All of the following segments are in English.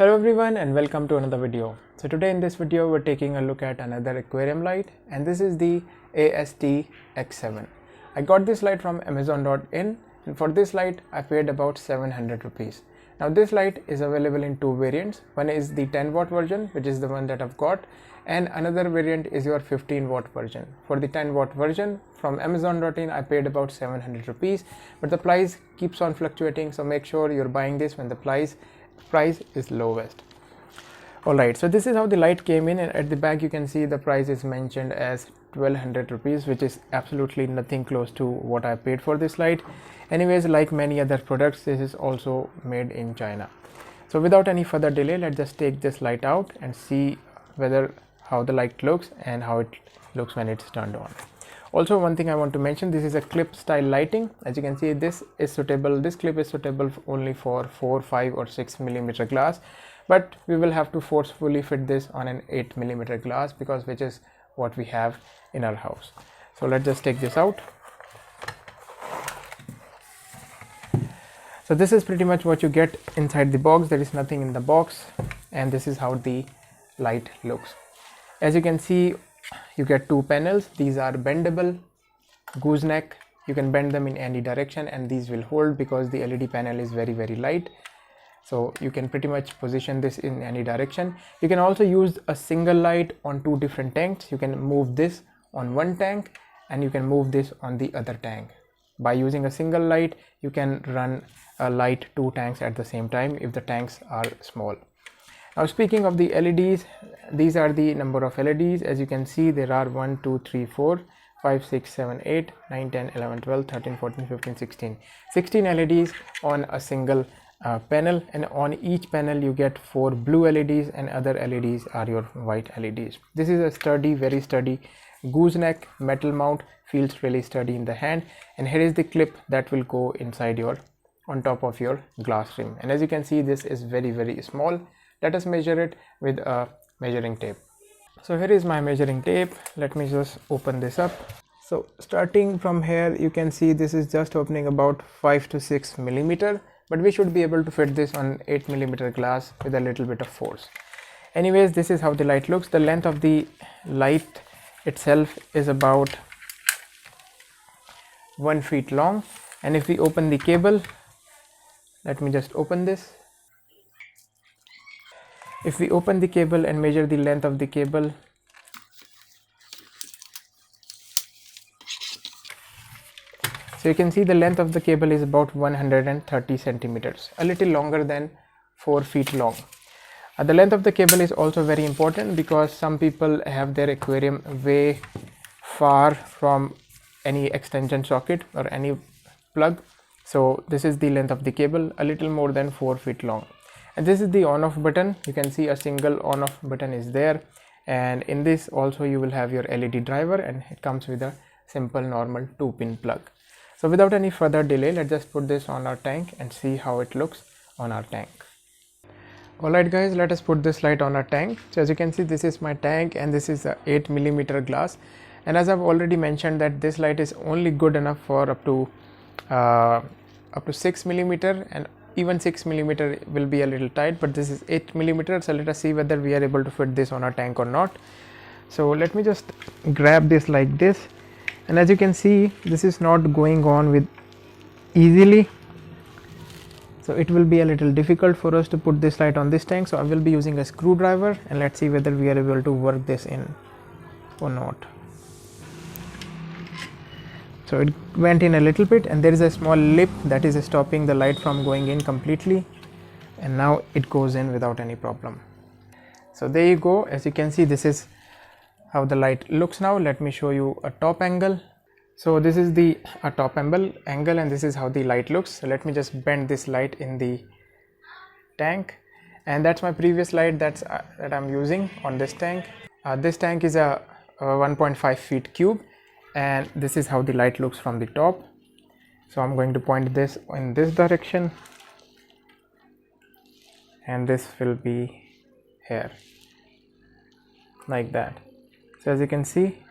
Hello everyone and welcome to another video. So today in this video we're taking a look at another aquarium light, and this is the AST X7. I got this light from Amazon.in, and for this light I paid about 700 rupees. Now this light is available in two variants. One is the 10 watt version, which is the one that I've got, and another variant is your 15 watt version. For the 10 watt version from Amazon.in I paid about 700 rupees, but the price keeps on fluctuating, so make sure you're buying this when the price is lowest. Alright, so this is how the light came in, and at the back you can see the price is mentioned as 1200 rupees, which is absolutely nothing close to what I paid for this light. Anyways, like many other products, this is also made in China. So without any further delay, let's just take this light out and see how the light looks and how it looks when it's turned on. Also, one thing I want to mention, this is a clip style lighting. As you can see, this clip is suitable only for 4, 5 or 6 millimeter glass, but we will have to forcefully fit this on an 8 millimeter glass, because which is what we have in our house. So let's just take this out. So this is pretty much what you get inside the box. There is nothing in the box, and this is how the light looks. As you can see, you get two panels. These are bendable gooseneck. You can bend them in any direction, and these will hold because the LED panel is very light. So you can pretty much position this in any direction. You can also use a single light on two different tanks. You can move this on one tank and you can move this on the other tank. By using a single light, you can run a light two tanks at the same time if the tanks are small. Now speaking of the LEDs, these are the number of LEDs. As you can see, there are 1, 2, 3, 4, 5, 6, 7, 8, 9, 10, 11, 12, 13, 14, 15, 16 LEDs on a single panel, and on each panel you get 4 blue LEDs and other LEDs are your white LEDs. This is a sturdy, very sturdy gooseneck metal mount, feels really sturdy in the hand, and here is the clip that will go inside on top of your glass rim. And as you can see, this is very small. Let us measure it with a measuring tape. So here is my measuring tape. Let me just open this up. So starting from here, you can see this is just opening about 5 to 6 millimeter, but we should be able to fit this on 8 millimeter glass with a little bit of force. Anyways, this is how the light looks. The length of the light itself is about 1 feet long, and if we open the cable, let me just open this. If we open the cable and measure the length of the cable, so you can see the length of the cable is about 130 centimeters, a little longer than 4 feet long. The length of the cable is also very important because some people have their aquarium way far from any extension socket or any plug. So this is the length of the cable, a little more than 4 feet long. And this is the on off button. You can see a single on off button is there, and in this also you will have your LED driver, and it comes with a simple normal 2-pin plug. So without any further delay, let's just put this on our tank and see how it looks on our tank. Alright guys, let us put this light on our tank. So as you can see, this is my tank, and this is a 8 millimeter glass, and as I've already mentioned that this light is only good enough for up to 6 millimeter, and even 6 millimeter will be a little tight, but this is 8 millimeter. So let us see whether we are able to fit this on our tank or not. So let me just grab this like this, and as you can see, this is not going on with easily, so it will be a little difficult for us to put this light on this tank. So I will be using a screwdriver, and let's see whether we are able to work this in or not. So it went in a little bit, and there is a small lip that is stopping the light from going in completely, and now it goes in without any problem. So there you go. As you can see, this is how the light looks now. Let me show you a top angle. So this is the top angle, and this is how the light looks. So let me just bend this light in the tank, and that's my previous light that I'm using on this tank. This tank is a 1.5 feet cube, and this is how the light looks from the top. So I'm going to point this in this direction, and this will be here like that. So as you can see,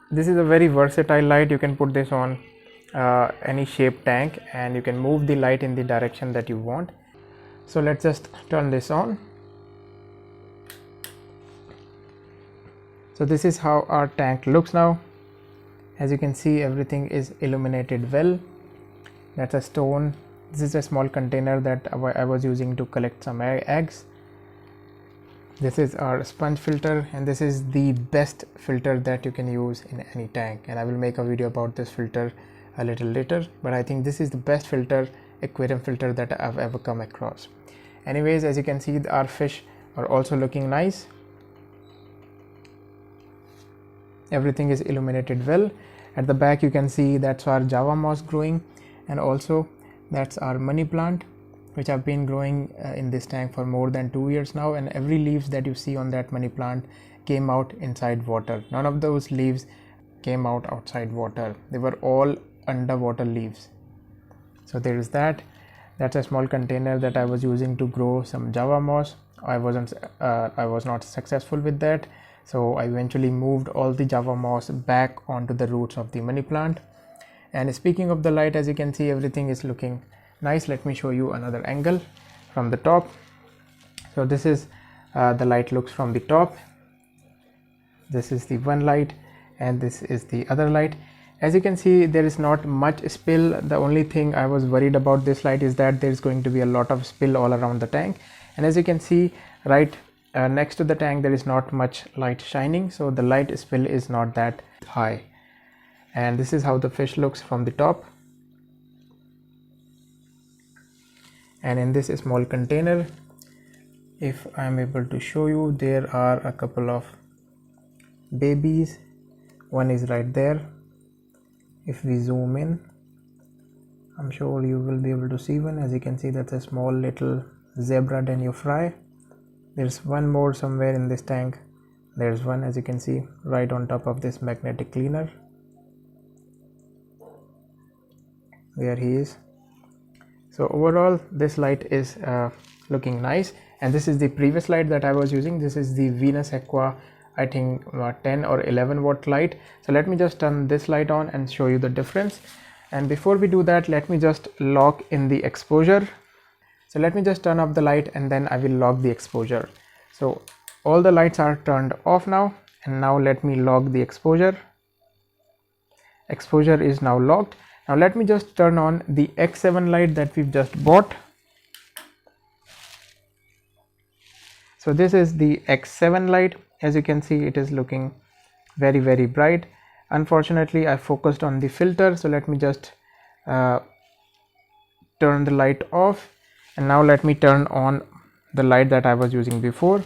this is a very versatile light. You can put this on any shaped tank, and you can move the light in the direction that you want. So let's just turn this on. So this is how our tank looks now. As you can see, everything is illuminated well. That's a stone. This is a small container that I was using to collect some eggs. This is our sponge filter, and this is the best filter that you can use in any tank, and I will make a video about this filter a little later, but I think this is the best filter, aquarium filter, that I've ever come across. Anyways, as you can see, our fish are also looking nice. Everything is illuminated well. At the back you can see that's our java moss growing, and also that's our money plant, which have been growing in this tank for more than 2 years now, and every leaves that you see on that money plant came out inside water. None of those leaves came out outside water. They were all underwater leaves. So there is that. That's a small container that I was using to grow some java moss. I was not successful with that, so I eventually moved all the java moss back onto the roots of the money plant. And speaking of the light, as you can see, everything is looking nice. Let me show you another angle from the top. So this is the light looks from the top. This is the one light, and this is the other light. As you can see, there is not much spill. The only thing I was worried about this light is that there is going to be a lot of spill all around the tank, and as you can see, right next to the tank there is not much light shining, so the light spill is not that high. And this is how the fish looks from the top. And in this small container, if I am able to show you, there are a couple of babies. One is right there. If we zoom in, I'm sure you will be able to see one. As you can see, that's a small little zebra denufry. There's one more somewhere in this tank. There's one, as you can see, right on top of this magnetic cleaner. There he is. So overall, this light is looking nice, and this is the previous light that I was using. This is the Venus Aqua, I think 10 or 11 watt light. So let me just turn this light on and show you the difference. And before we do that, let me just lock in the exposure. So let me just turn off the light, and then I will lock the exposure. So all the lights are turned off now, and now let me lock the exposure. Exposure is now locked. Now let me just turn on the X7 light that we've just bought. So this is the X7 light. As you can see, it is looking very, very bright. Unfortunately, I focused on the filter, so let me just turn the light off, and now let me turn on the light that I was using before,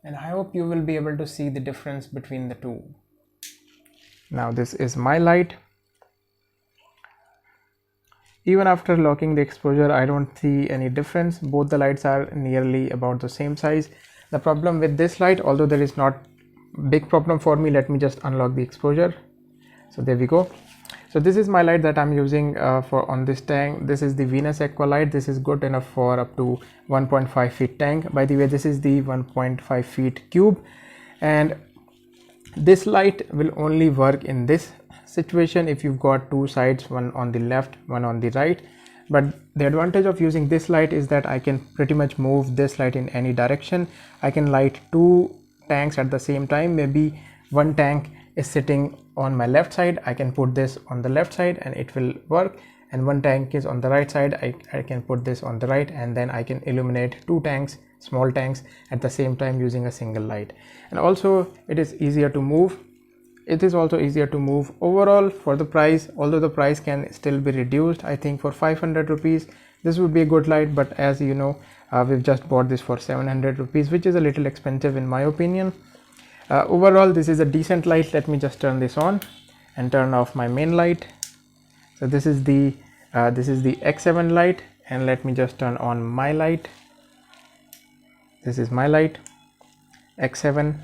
and I hope you will be able to see the difference between the two. Now this is my light. Even after locking the exposure, I don't see any difference. Both the lights are nearly about the same size. The problem with this light, although there is not big problem for me, let me just unlock the exposure. So there we go. So this is my light that I'm using for on this tank. This is the Venus Aqua light. This is good enough for up to 1.5 feet tank. By the way, this is the 1.5 feet cube, and this light will only work in this situation if you've got two sides, one on the left, one on the right. But the advantage of using this light is that I can pretty much move this light in any direction. I can light two tanks at the same time. Maybe one tank is sitting on my left side, I can put this on the left side and it will work, and one tank is on the right side, I can put this on the right, and then I can illuminate two tanks, small tanks, at the same time using a single light. And also it is easier to move. It is also easier to move overall for the price, although the price can still be reduced. I think for 500 rupees this would be a good light, but as you know, we've just bought this for 700 rupees, which is a little expensive in my opinion. Overall this is a decent light. Let me just turn this on and turn off my main light. So this is the X7 light, and let me just turn on my light. This is my light, X7.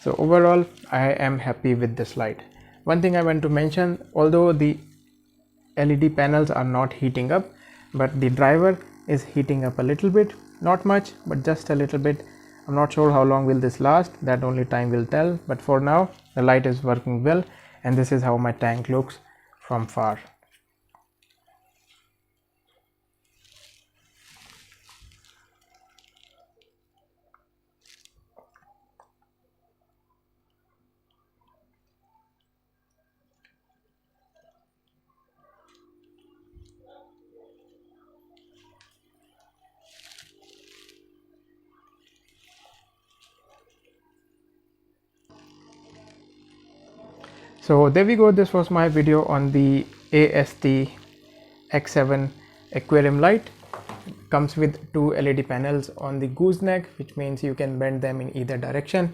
So overall I am happy with this light. One thing I want to mention, although the LED panels are not heating up, but the driver is heating up a little bit, not much, but just a little bit. I'm not sure how long will this last, that only time will tell, but for now the light is working well, and this is how my tank looks from far. So there we go, this was my video on the AST X7 aquarium light. Comes with 2 LED panels on the gooseneck, which means you can bend them in either direction.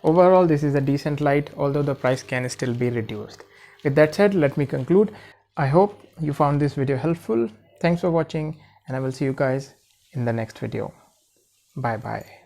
Overall, this is a decent light, although the price can still be reduced. With that said, let me conclude. I hope you found this video helpful. Thanks for watching, and I will see you guys in the next video. Bye bye.